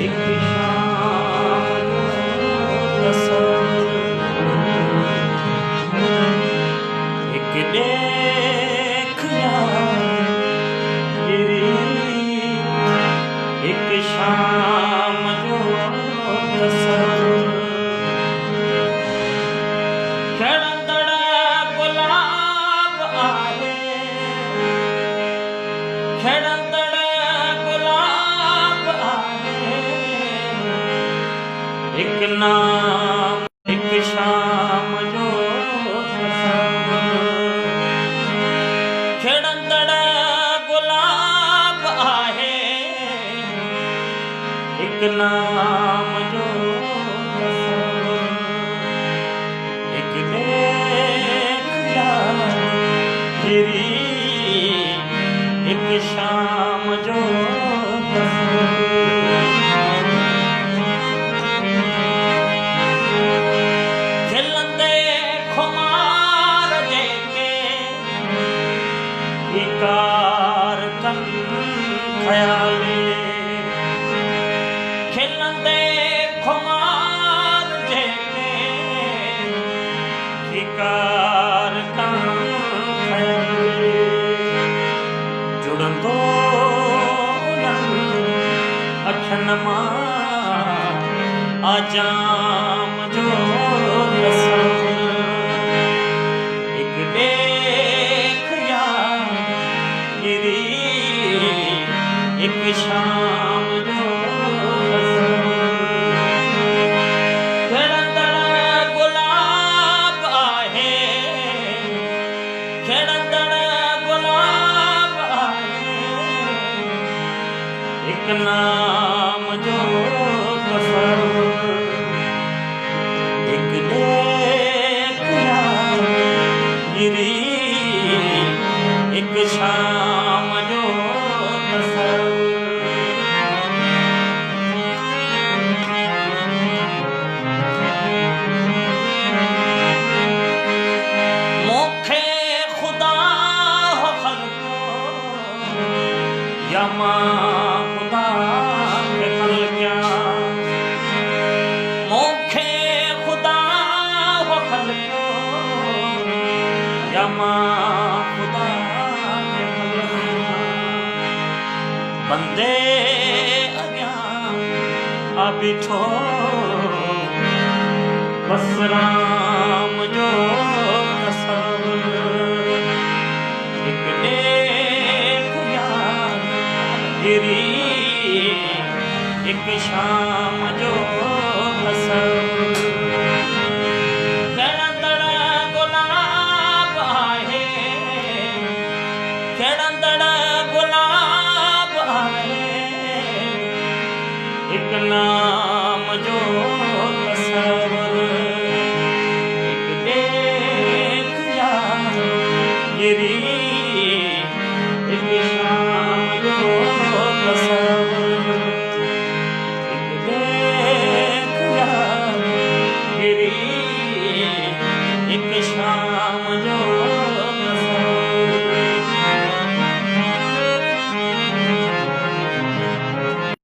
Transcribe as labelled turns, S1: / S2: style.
S1: एक शाम जो कसम, एक देख यार गिरी, एक शाम जो कसम। खेड़ंदड़ गुलाब आहे, खेड़ंदड़ गुलाब आहे, एक नाम एक शाम जो कसम। खेड़ंदड़ गुलाब आहे, एक नाम जो कसम। एक देख यार गिरी, एक शाम जो कसम। खिलंदे खुमार जेके इकार कन ख़याले, खिलंदे खुमार जेके इकार कन ख़याले। जुड़ंदो अखियुनि मां आजाम जो कसम। एक देख यार गिरी, एक शाम जो कसम। खेड़ंदड़ गुलाब आहे, खेड़ंदड़ गुलाब आहे, एक नाम जो कसम। एक देख यार गिरी, एक शाम जो कसम। मोखे खुदा हो खल्को, या मां खुदा के खल्किया। मोखे खुदा हो खल्को, या मां खुदा के खल्किया। बंदे अॻियां आ बीठो, बस राम जो कसम। एक देख यार गिरी, एक शाम जो कसम। खेड़ंदड़ गुलाब आहे, खेड़ंदड़ गुलाब आहे, एक नाम